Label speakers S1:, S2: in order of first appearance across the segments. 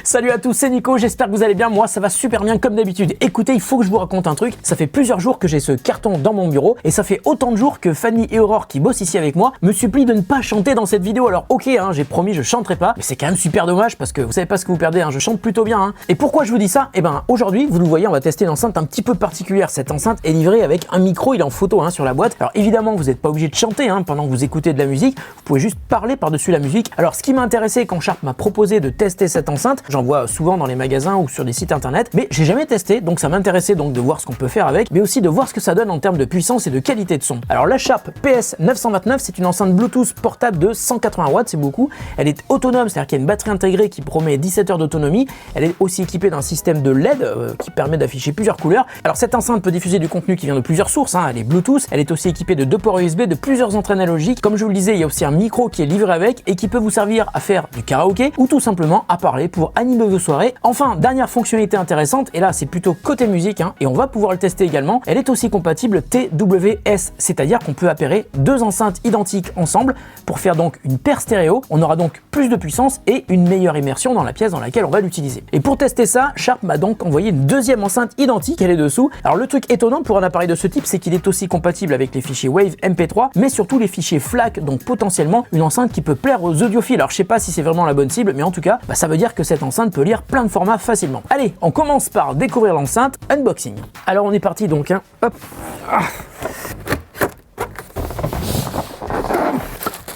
S1: Salut à tous, c'est Nico, j'espère que vous allez bien, moi ça va super bien comme d'habitude. Écoutez, il faut que je vous raconte un truc, ça fait plusieurs jours que j'ai ce carton dans mon bureau et ça fait autant de jours que Fanny et Aurore qui bossent ici avec moi me supplient de ne pas chanter dans cette vidéo. Alors ok, j'ai promis je chanterai pas, mais c'est quand même super dommage parce que vous savez pas ce que vous perdez, je chante plutôt bien. Et pourquoi je vous dis ça? Eh ben aujourd'hui, vous le voyez, on va tester une enceinte un petit peu particulière. Cette enceinte est livrée avec un micro, il est en photo sur la boîte. Alors évidemment, vous n'êtes pas obligé de chanter pendant que vous écoutez de la musique, vous pouvez juste parler par-dessus la musique. Alors ce qui m'a intéressé quand Sharp m'a proposé de tester cette enceinte, j'en vois souvent dans les magasins ou sur des sites internet, mais j'ai jamais testé, donc ça m'intéressait donc de voir ce qu'on peut faire avec, mais aussi de voir ce que ça donne en termes de puissance et de qualité de son. Alors la Sharp PS929, c'est une enceinte Bluetooth portable de 180 watts, c'est beaucoup. Elle est autonome, c'est-à-dire qu'il y a une batterie intégrée qui promet 17 heures d'autonomie. Elle est aussi équipée d'un système de LED qui permet d'afficher plusieurs couleurs. Alors cette enceinte peut diffuser du contenu qui vient de plusieurs sources, elle est Bluetooth, elle est aussi équipée de 2 ports USB, de plusieurs entrées analogiques. Comme je vous le disais, il y a aussi un micro qui est livré avec et qui peut vous servir à faire du karaoké ou tout simplement à parler pour animer vos soirées. Enfin, dernière fonctionnalité intéressante, et là c'est plutôt côté musique, et on va pouvoir le tester également, elle est aussi compatible TWS, c'est-à-dire qu'on peut appairer 2 enceintes identiques ensemble pour faire donc une paire stéréo. On aura donc plus de puissance et une meilleure immersion dans la pièce dans laquelle on va l'utiliser. Et pour tester ça, Sharp m'a donc envoyé une deuxième enceinte identique, elle est dessous. Alors le truc étonnant pour un appareil de ce type, c'est qu'il est aussi compatible avec les fichiers Wave MP3, mais surtout les fichiers FLAC, donc potentiellement une enceinte qui peut plaire aux audiophiles. Alors je sais pas si c'est vraiment la bonne cible, mais en tout cas, ça veut dire que cette enceinte peut lire plein de formats facilement. Allez, on commence par découvrir l'enceinte, unboxing. Alors on est parti donc, hop.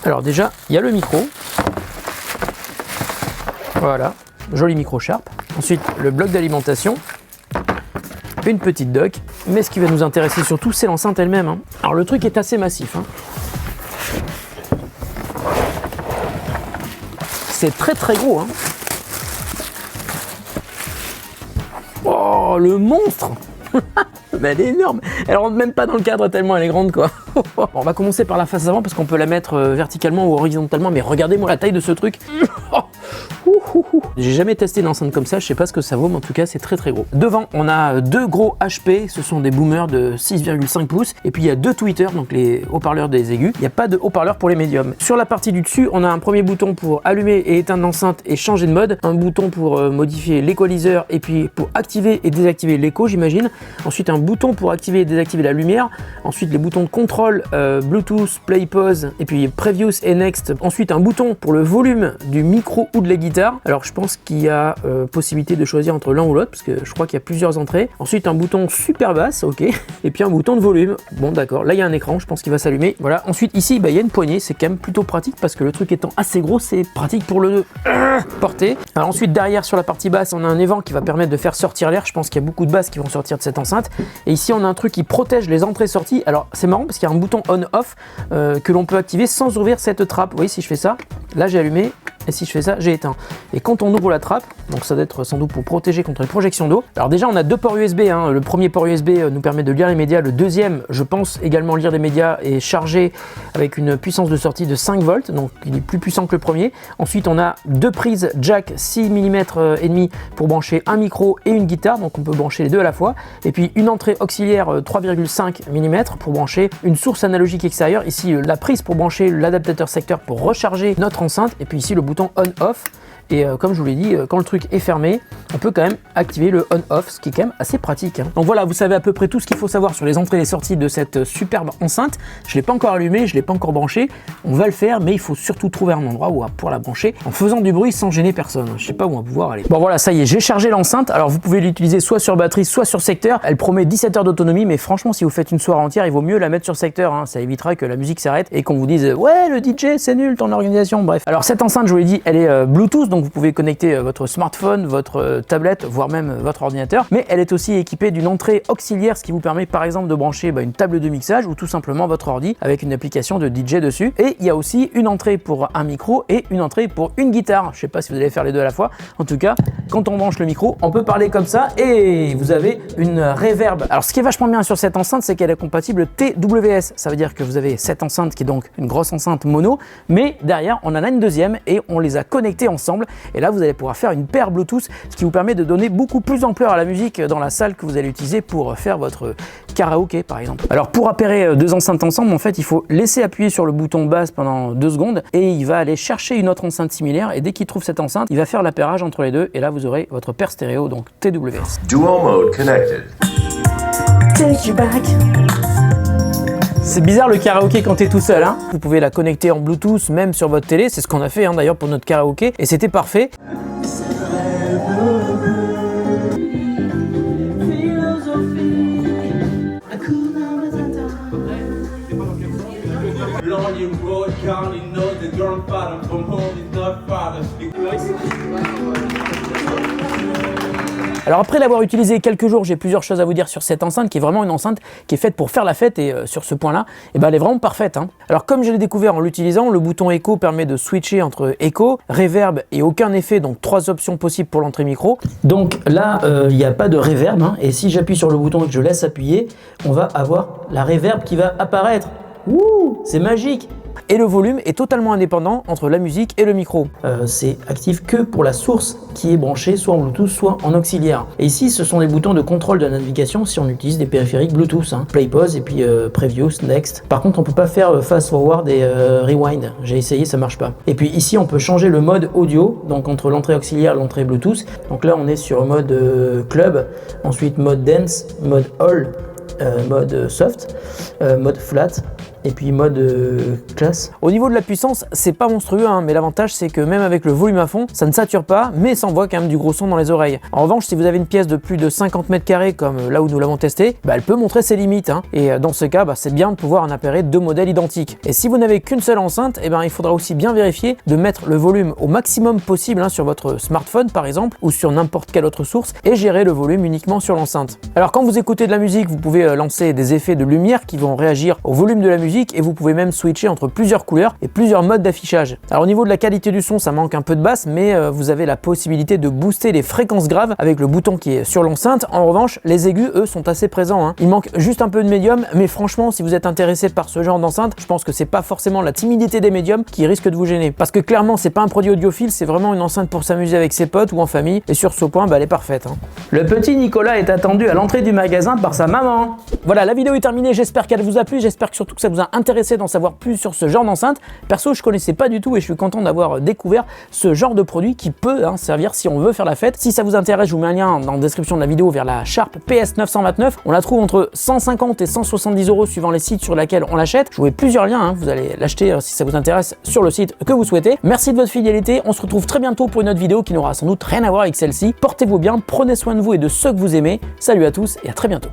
S1: Alors déjà, il y a le micro. Voilà, joli micro Sharp. Ensuite, le bloc d'alimentation. Une petite dock. Mais ce qui va nous intéresser surtout, c'est l'enceinte elle-même. Alors le truc est assez massif. C'est très très gros. Oh, le monstre. Mais elle est énorme. Elle rentre même pas dans le cadre tellement elle est grande quoi. Bon, on va commencer par la face avant parce qu'on peut la mettre verticalement ou horizontalement. Mais regardez-moi la taille de ce truc. J'ai jamais testé une enceinte comme ça, je sais pas ce que ça vaut, mais en tout cas c'est très très gros. Devant, on a 2 gros HP, ce sont des boomers de 6,5 pouces, et puis il y a 2 tweeters, donc les haut-parleurs des aigus. Il n'y a pas de haut-parleur pour les médiums. Sur la partie du dessus, on a un premier bouton pour allumer et éteindre l'enceinte et changer de mode, un bouton pour modifier l'équaliseur et puis pour activer et désactiver l'écho, j'imagine. Ensuite un bouton pour activer et désactiver la lumière. Ensuite les boutons de contrôle, Bluetooth, Play, Pause, et puis Previous et Next. Ensuite un bouton pour le volume du micro ou de la guitare. Alors je pense qu'il y a possibilité de choisir entre l'un ou l'autre parce que je crois qu'il y a plusieurs entrées. Ensuite un bouton super basse, ok, et puis un bouton de volume. Bon d'accord, là il y a un écran, je pense qu'il va s'allumer. Voilà, ensuite ici il y a une poignée, c'est quand même plutôt pratique parce que le truc étant assez gros, c'est pratique pour le porter. Alors ensuite derrière sur la partie basse, on a un évent qui va permettre de faire sortir l'air. Je pense qu'il y a beaucoup de basses qui vont sortir de cette enceinte. Et ici on a un truc qui protège les entrées-sorties. Alors c'est marrant parce qu'il y a un bouton on-off que l'on peut activer sans ouvrir cette trappe. Vous voyez, si je fais ça, là j'ai allumé. Et si je fais ça, j'ai éteint. Et quand on ouvre la trappe, donc ça doit être sans doute pour protéger contre les projections d'eau. Alors déjà, on a 2 ports USB. Le premier port USB nous permet de lire les médias. Le deuxième, je pense également lire des médias et charger avec une puissance de sortie de 5 volts. Donc il est plus puissant que le premier. Ensuite, on a 2 prises jack 6 mm et demi pour brancher un micro et une guitare. Donc on peut brancher les deux à la fois. Et puis une entrée auxiliaire 3,5 mm pour brancher une source analogique extérieure. Ici, la prise pour brancher l'adaptateur secteur pour recharger notre enceinte. Et puis ici, le bouton on-off. Et comme je vous l'ai dit, quand le truc est fermé, on peut quand même activer le on-off, ce qui est quand même assez pratique. Donc voilà, vous savez à peu près tout ce qu'il faut savoir sur les entrées et les sorties de cette superbe enceinte. Je ne l'ai pas encore allumée, je ne l'ai pas encore branchée. On va le faire, mais il faut surtout trouver un endroit où on va pouvoir la brancher en faisant du bruit sans gêner personne. Je ne sais pas où on va pouvoir aller. Bon voilà, ça y est, j'ai chargé l'enceinte. Alors vous pouvez l'utiliser soit sur batterie, soit sur secteur. Elle promet 17 heures d'autonomie, mais franchement, si vous faites une soirée entière, il vaut mieux la mettre sur secteur. Ça évitera que la musique s'arrête et qu'on vous dise « Ouais, le DJ, c'est nul, ton organisation ». Bref. Alors cette enceinte, je vous l'ai dit, elle est Bluetooth, donc vous pouvez connecter votre smartphone, votre tablette, voire même votre ordinateur, mais elle est aussi équipée d'une entrée auxiliaire, ce qui vous permet par exemple de brancher une table de mixage ou tout simplement votre ordi avec une application de DJ dessus. Et il y a aussi une entrée pour un micro et une entrée pour une guitare. Je sais pas si vous allez faire les deux à la fois. En tout cas, quand on branche le micro, on peut parler comme ça et vous avez une reverb. Alors ce qui est vachement bien sur cette enceinte, c'est qu'elle est compatible TWS. Ça veut dire que vous avez cette enceinte qui est donc une grosse enceinte mono, mais derrière on en a une deuxième et on les a connectés ensemble. Et là vous allez pouvoir faire une paire Bluetooth, ce qui vous permet de donner beaucoup plus d'ampleur à la musique dans la salle que vous allez utiliser pour faire votre karaoké par exemple. Alors pour appairer deux enceintes ensemble, en fait il faut laisser appuyer sur le bouton basse pendant 2 secondes et il va aller chercher une autre enceinte similaire, et dès qu'il trouve cette enceinte, il va faire l'appairage entre les deux et là vous aurez votre paire stéréo, donc TWS.
S2: Dual mode connected.
S1: Take you back. C'est bizarre le karaoké quand t'es tout seul, hein. Vous pouvez la connecter en Bluetooth même sur votre télé, c'est ce qu'on a fait d'ailleurs pour notre karaoké et c'était parfait. Alors après l'avoir utilisé quelques jours, j'ai plusieurs choses à vous dire sur cette enceinte qui est vraiment une enceinte qui est faite pour faire la fête, et sur ce point là, elle est vraiment parfaite, hein. Alors comme je l'ai découvert en l'utilisant, le bouton Echo permet de switcher entre Echo, Reverb et aucun effet, donc 3 options possibles pour l'entrée micro. Donc là il n'y a pas de Reverb, hein, et si j'appuie sur le bouton et que je laisse appuyer, on va avoir la Reverb qui va apparaître. Ouh, c'est magique! Et le volume est totalement indépendant entre la musique et le micro. C'est actif que pour la source qui est branchée soit en Bluetooth soit en auxiliaire. Et ici ce sont des boutons de contrôle de navigation si on utilise des périphériques Bluetooth, hein. Play, pause et puis Previous, Next. Par contre on peut pas faire Fast Forward et Rewind. J'ai essayé, ça marche pas. Et puis ici on peut changer le mode audio, donc entre l'entrée auxiliaire et l'entrée Bluetooth. Donc là on est sur mode club, ensuite mode dance, mode all, mode soft, mode flat et puis mode classe. Au niveau de la puissance, c'est pas monstrueux, hein, mais l'avantage c'est que même avec le volume à fond, ça ne sature pas, mais ça envoie quand même du gros son dans les oreilles. En revanche, si vous avez une pièce de plus de 50 mètres carrés comme là où nous l'avons testé, elle peut montrer ses limites, hein. Et dans ce cas, c'est bien de pouvoir en appairer 2 modèles identiques. Et si vous n'avez qu'une seule enceinte, il faudra aussi bien vérifier de mettre le volume au maximum possible, hein, sur votre smartphone par exemple, ou sur n'importe quelle autre source, et gérer le volume uniquement sur l'enceinte. Alors quand vous écoutez de la musique, vous pouvez lancer des effets de lumière qui vont réagir au volume de la musique, et vous pouvez même switcher entre plusieurs couleurs et plusieurs modes d'affichage. Alors au niveau de la qualité du son, ça manque un peu de basse, mais vous avez la possibilité de booster les fréquences graves avec le bouton qui est sur l'enceinte. En revanche, les aigus, eux, sont assez présents, hein. Il manque juste un peu de médium, mais franchement, si vous êtes intéressé par ce genre d'enceinte, je pense que c'est pas forcément la timidité des médiums qui risque de vous gêner. Parce que clairement, c'est pas un produit audiophile, c'est vraiment une enceinte pour s'amuser avec ses potes ou en famille, et sur ce point, elle est parfaite, hein. Le petit Nicolas est attendu à l'entrée du magasin par sa maman. Voilà, la vidéo est terminée, j'espère qu'elle vous a plu, j'espère que surtout que ça vous a intéressé d'en savoir plus sur ce genre d'enceinte. Perso, je connaissais pas du tout et je suis content d'avoir découvert ce genre de produit qui peut, hein, servir si on veut faire la fête. Si ça vous intéresse, je vous mets un lien dans la description de la vidéo vers la Sharp PS929. On la trouve entre 150 et 170 € suivant les sites sur lesquels on l'achète. Je vous mets plusieurs liens, hein, vous allez l'acheter si ça vous intéresse sur le site que vous souhaitez. Merci de votre fidélité, on se retrouve très bientôt pour une autre vidéo qui n'aura sans doute rien à voir avec celle-ci. Portez-vous bien, prenez soin de vous et de ceux que vous aimez. Salut à tous et à très bientôt.